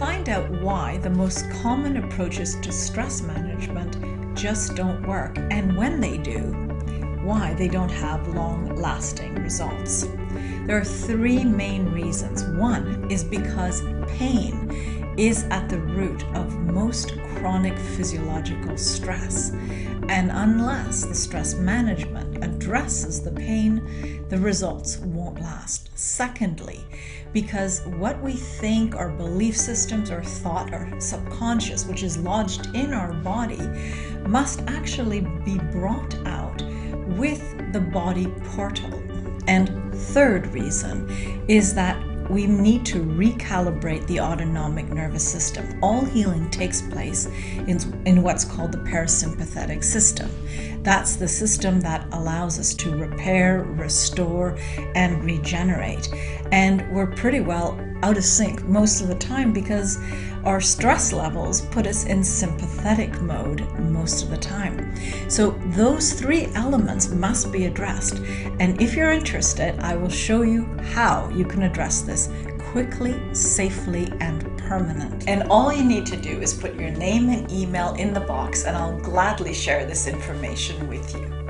find out why the most common approaches to stress management just don't work, and when they do, why they don't have long-lasting results. There are three main reasons. One is because pain is at the root of most chronic physiological stress. And unless the stress management addresses the pain, the results won't last. Secondly, because what we think, our belief systems, our thought, our subconscious, which is lodged in our body, must actually be brought out with the body portal. And third reason is that we need to recalibrate the autonomic nervous system. All healing takes place in what's called the parasympathetic system. That's the system that allows us to repair, restore, and regenerate. And we're pretty well out of sync most of the time because our stress levels put us in sympathetic mode most of the time. So those three elements must be addressed. And if you're interested, I will show you how you can address this quickly, safely, and permanently. And all you need to do is put your name and email in the box, and I'll gladly share this information with you.